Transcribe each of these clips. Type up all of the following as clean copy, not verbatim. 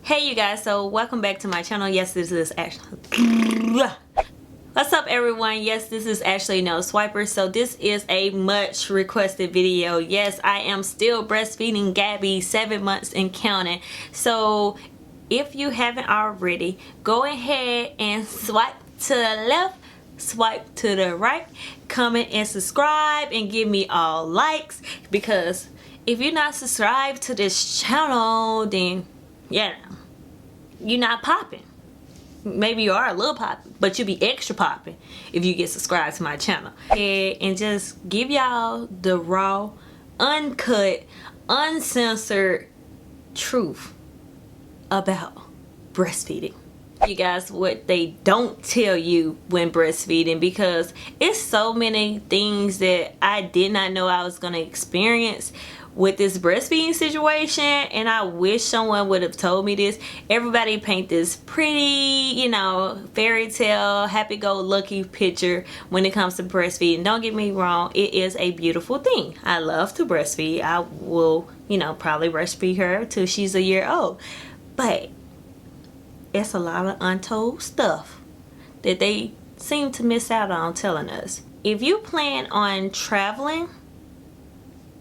Hey you guys, so welcome back to my channel. Yes, this is Ashley. What's up everyone? Yes, this is AshleyNoSwiper. So this is a much requested video. Yes, I am still breastfeeding Gabby, 7 months and counting. So if you haven't already, go ahead and swipe to the left, swipe to the right, comment and subscribe and give me all likes, because if you're not subscribed to this channel, then yeah, you're not popping. Maybe you are a little popping, but you'll be extra popping if you get subscribed to my channel. And just give y'all the raw, uncut, uncensored truth about breastfeeding. You guys, what they don't tell you when breastfeeding, because it's so many things that I did not know I was gonna experience with this breastfeeding situation, and I wish someone would have told me this. Everybody paint this pretty, you know, fairy tale, happy-go-lucky picture when it comes to breastfeeding. Don't get me wrong, it is a beautiful thing. I love to breastfeed. I will, you know, probably breastfeed her till she's a year old, but it's a lot of untold stuff that they seem to miss out on telling us. If you plan on traveling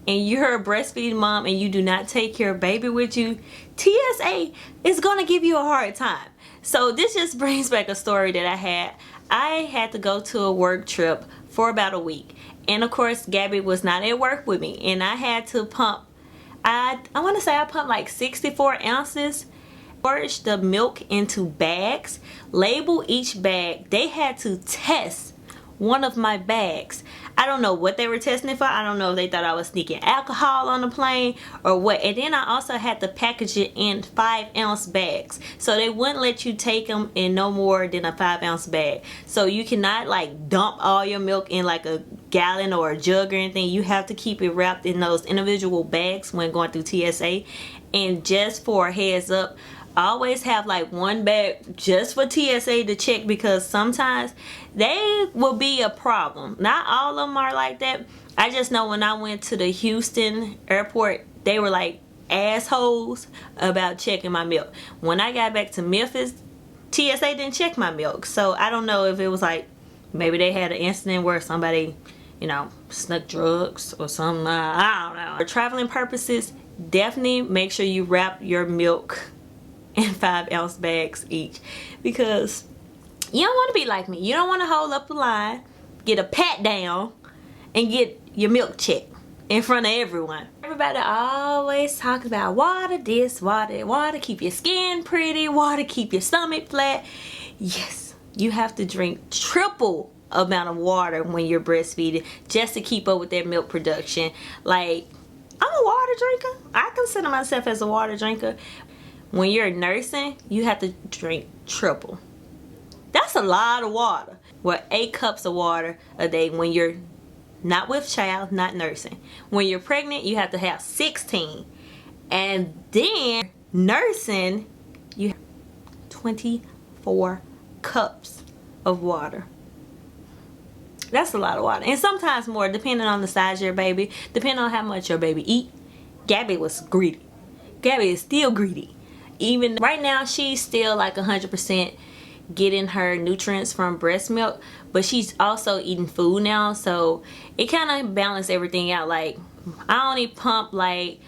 and you're a breastfeeding mom and you do not take your baby with you, TSA is gonna give you a hard time. So this just brings back a story that I had. I had to go to a work trip for about a week, and of course Gabby was not at work with me, and I had to pump, I want to say I pumped like 64 ounces. Merge the milk into bags, label each bag. They had to test one of my bags. I don't know what they were testing it for. I don't know if they thought I was sneaking alcohol on the plane or what. And then I also had to package it in 5-ounce bags, so they wouldn't let you take them in no more than a 5-ounce bag. So you cannot like dump all your milk in like a gallon or a jug or anything. You have to keep it wrapped in those individual bags when going through TSA. And just for a heads up, I always have like one bag just for TSA to check, because sometimes they will be a problem. Not all of them are like that. I just know when I went to the Houston airport, they were like assholes about checking my milk. When I got back to Memphis, TSA didn't check my milk. So I don't know if it was like, maybe they had an incident where somebody, you know, snuck drugs or something. I don't know. For traveling purposes, definitely make sure you wrap your milk in 5-ounce bags each, because you don't want to be like me. You don't want to hold up the line, get a pat down, and get your milk checked in front of everyone. Everybody always talking about water this, water keep your skin pretty, water keep your stomach flat. Yes, you have to drink triple amount of water when you're breastfeeding just to keep up with that milk production. Like, I'm a water drinker. I consider myself as a water drinker. When you're nursing, you have to drink triple. That's a lot of water. Well, 8 cups of water a day when you're not with child, not nursing. When you're pregnant, you have to have 16. And then nursing, you have 24 cups of water. That's a lot of water. And sometimes more, depending on the size of your baby, depending on how much your baby eat. Gabby was greedy. Gabby is still greedy. Even right now, she's still like 100% getting her nutrients from breast milk, but she's also eating food now, so it kind of balanced everything out. Like, I only pump like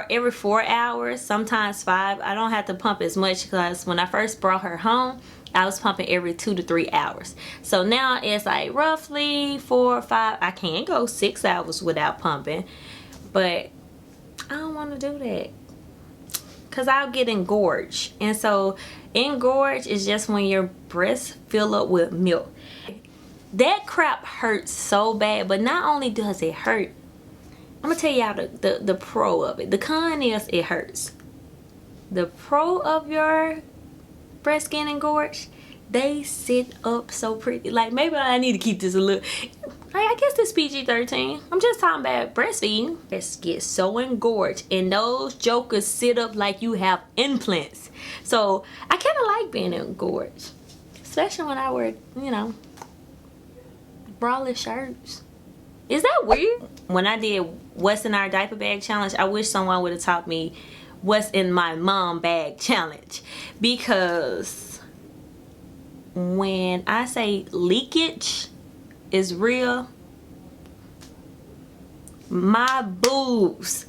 every 4 hours, sometimes 5. I don't have to pump as much, because when I first brought her home, I was pumping every 2 to 3 hours. So now it's like roughly 4 or 5. I can go 6 hours without pumping, but I don't want to do that, because I'll get engorged. And so engorged is just when your breasts fill up with milk. That crap hurts so bad, but not only does it hurt, I'm gonna tell y'all the pro of it. The con is it hurts. The pro of your breast getting engorged, they sit up so pretty. Like, maybe I need to keep this a little, I guess this PG-13. I'm just talking about breastfeeding. Breasts get so engorged, and those jokers sit up like you have implants. So I kind of like being engorged, especially when I wear, you know, braless shirts. Is that weird? When I did What's in Our Diaper Bag Challenge, I wish someone would have taught me what's in my mom bag challenge, because when I say leakage is real, my boobs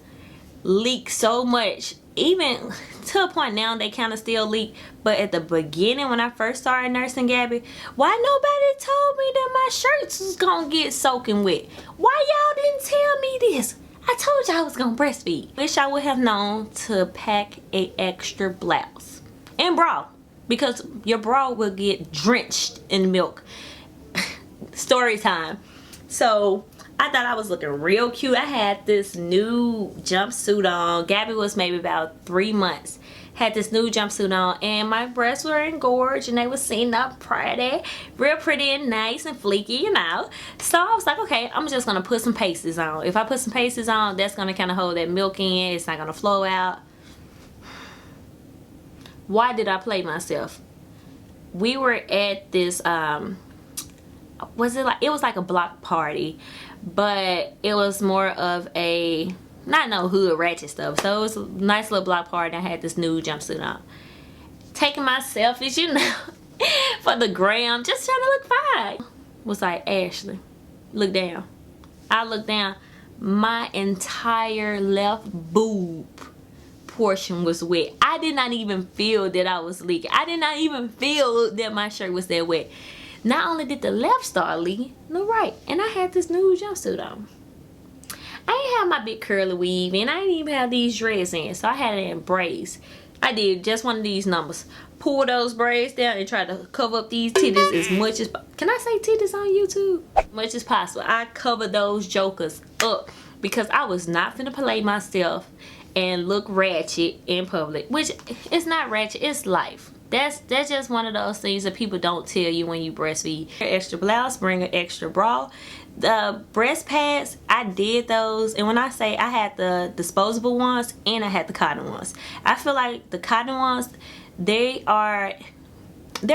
leak so much, even to a point now they kind of still leak, but at the beginning when I first started nursing Gabby, why nobody told me that my shirts was gonna get soaking wet? Why y'all didn't tell me this? I told you I was gonna breastfeed. Wish I would have known to pack a extra blouse and bra, because your bra will get drenched in milk. Story time. So I thought I was looking real cute. I had this new jumpsuit on. Gabby was maybe about 3 months. Had this new jumpsuit on, and my breasts were engorged and they were sitting up pretty, real pretty and nice and fleeky, you know. So I was like, okay, I'm just gonna put some pasties on. If I put some pasties on, that's gonna kind of hold that milk in. It's not gonna flow out. Why did I play myself? We were at this it was like a block party, but it was more of a, not no hood ratchet stuff. So it was a nice little block party. I had this new jumpsuit on, taking my selfies, you know, for the gram, just trying to look fine. Was like, Ashley, look down. I looked down, my entire left boob portion was wet. I did not even feel that I was leaking. I did not even feel that my shirt was that wet. Not only did the left start leaking, the right. And I had this new jumpsuit on. I ain't have my big curly weave, and I didn't even have these dreads in, so I had it in braids. I did just one of these numbers. Pull those braids down and try to cover up these titties as much as, can I say titties on YouTube? Much as possible. I covered those jokers up because I was not finna play myself and look ratchet in public, which it's not ratchet, it's life. That's just one of those things that people don't tell you when you breastfeed. Extra blouse, bring an extra bra. The breast pads, I did those, and when I say I had the disposable ones and I had the cotton ones, I feel like the cotton ones, they're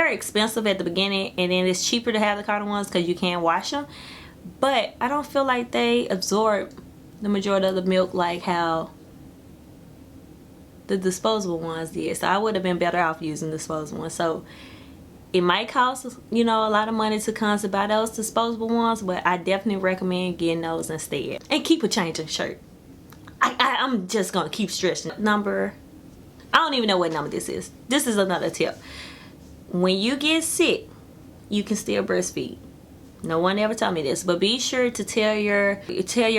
expensive at the beginning, and then it's cheaper to have the cotton ones because you can't wash them. But I don't feel like they absorb the majority of the milk like how the disposable ones did. So I would have been better off using disposable ones. So it might cost, you know, a lot of money to come to buy those disposable ones, but I definitely recommend getting those instead. And keep a changing shirt. I'm just gonna keep stressing number. I don't even know what number this is. This is another tip. When you get sick, you can still breastfeed. No one ever told me this, but be sure to tell your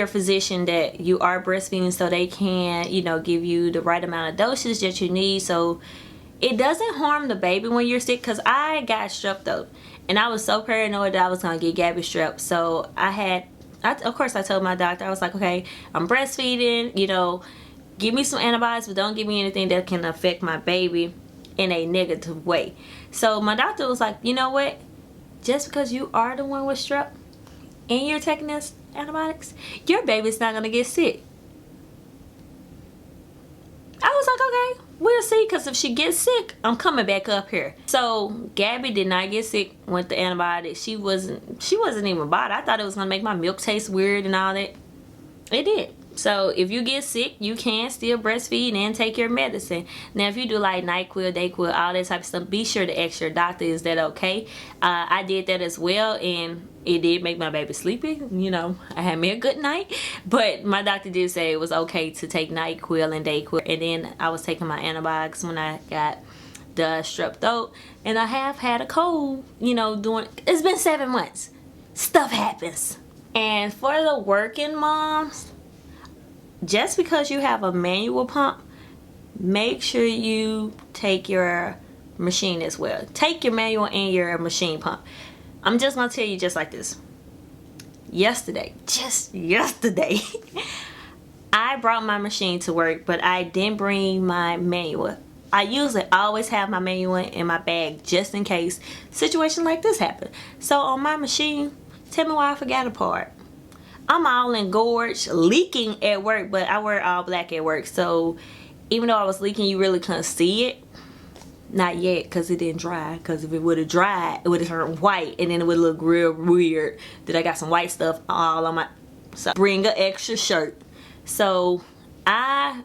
physician that you are breastfeeding so they can, you know, give you the right amount of dosage that you need so it doesn't harm the baby when you're sick. Because I got strep throat and I was so paranoid that I was gonna get Gabby strep. So of course I told my doctor, I was like, okay, I'm breastfeeding, you know, give me some antibiotics, but don't give me anything that can affect my baby in a negative way. So my doctor was like, you know what? Just because you are the one with strep and you're taking this antibiotics, your baby's not gonna get sick. I was like, okay, we'll see, because if she gets sick, I'm coming back up here. So Gabby did not get sick with the antibiotics. She wasn't even bothered. I thought it was gonna make my milk taste weird and all that. It did. So if you get sick, you can still breastfeed and take your medicine. Now if you do like NyQuil, DayQuil, all that type of stuff, be sure to ask your doctor, is that okay? I did that as well, and it did make my baby sleepy. You know, I had me a good night, but my doctor did say it was okay to take NyQuil and DayQuil. And then I was taking my antibiotics when I got the strep throat, and I have had a cold, you know, it's been 7 months. Stuff happens. And for the working moms, just because you have a manual pump, make sure you take your machine as well. Take your manual and your machine pump. I'm just gonna tell you just like this. Just yesterday, I brought my machine to work, but I didn't bring my manual. I usually always have my manual in my bag just in case situation like this happen. So on my machine, tell me why I forgot a part. I'm all engorged, leaking at work, but I wear all black at work. So even though I was leaking, you really couldn't see it. Not yet, because it didn't dry. Because if it would have dried, it would have turned white, and then it would look real weird that I got some white stuff all on my... So bring an extra shirt. So I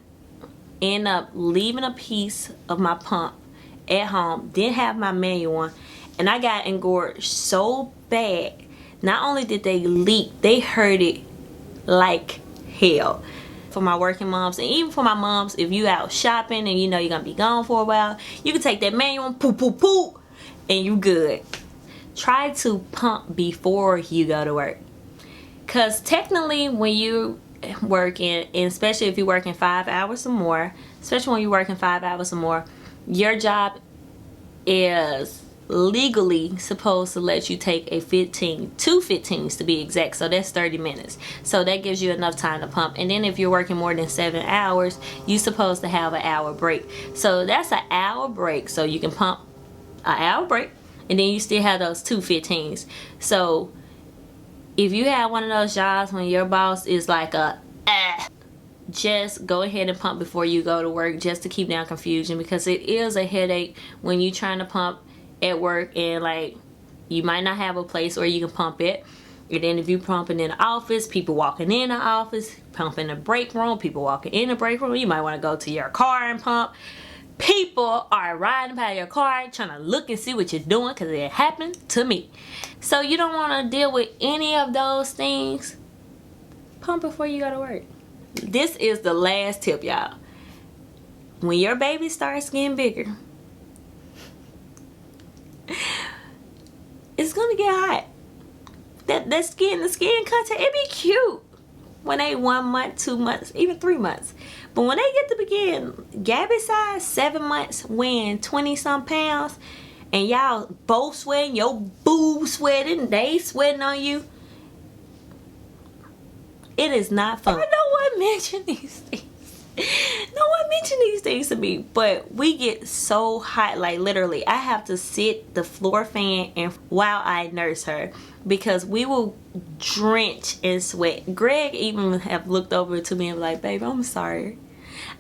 End up leaving a piece of my pump at home. Didn't have my manual on, and I got engorged so bad. Not only did they leak, they hurt it like hell. For my working moms, and even for my moms, if you out shopping and you know you're gonna be gone for a while, you can take that manual and poop poop poop and you good. Try to pump before you go to work, because technically when you working, and especially if you're working 5 hours or more, especially when you're working 5 hours or more, your job is legally supposed to let you take a 2 15s to be exact, so that's 30 minutes. So that gives you enough time to pump. And then if you're working more than 7 hours, you're supposed to have an hour break. So that's an hour break, so you can pump an hour break, and then you still have those 2 15s. So if you have one of those jobs when your boss is like just go ahead and pump before you go to work, just to keep down confusion, because it is a headache when you're trying to pump at work and like you might not have a place where you can pump it. And then if you pumping in the office, people walking in the office, pumping in the break room, people walking in the break room, you might want to go to your car and pump. People are riding by your car trying to look and see what you're doing, because it happened to me. So you don't want to deal with any of those things. Pump before you go to work. This is the last tip, y'all. When your baby starts getting bigger, it's gonna get hot. The skin contact, it be cute when they 1 month, 2 months, even 3 months. But when they get to begin Gabby size, 7 months, weighing 20-some pounds, and y'all both sweating, your boobs sweating, they sweating on you, it is not fun. No one mentioned these things. No one mentioned these things to me, but we get so hot, like literally I have to sit the floor fan and while I nurse her, because we will drench in sweat. Greg even have looked over to me and be like, babe, I'm sorry,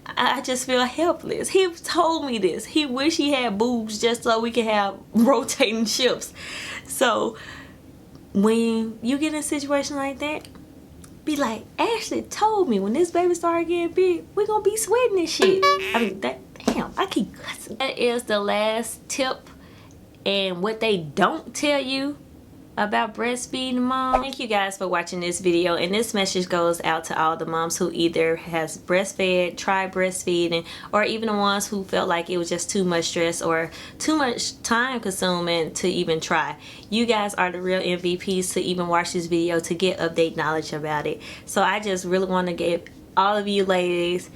I just feel helpless. He told me this. He wish he had boobs just so we could have rotating shifts. So when you get in a situation like that, be like, Ashley told me when this baby started getting big, we're gonna be sweating and shit. I mean, damn, I keep cussing. That is the last tip and what they don't tell you about breastfeeding mom. Thank you guys for watching this video, and this message goes out to all the moms who either has breastfed, tried breastfeeding, or even the ones who felt like it was just too much stress or too much time consuming to even try. You guys are the real MVPs to even watch this video to get update knowledge about it. So I just really want to give all of you ladies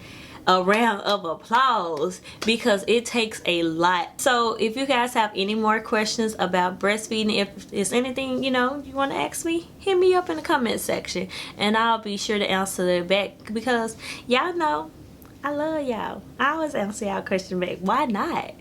a round of applause, because it takes a lot. So if you guys have any more questions about breastfeeding, if it's anything you know you want to ask me, hit me up in the comment section and I'll be sure to answer it back, because y'all know I love y'all. I always answer y'all question back. Why not?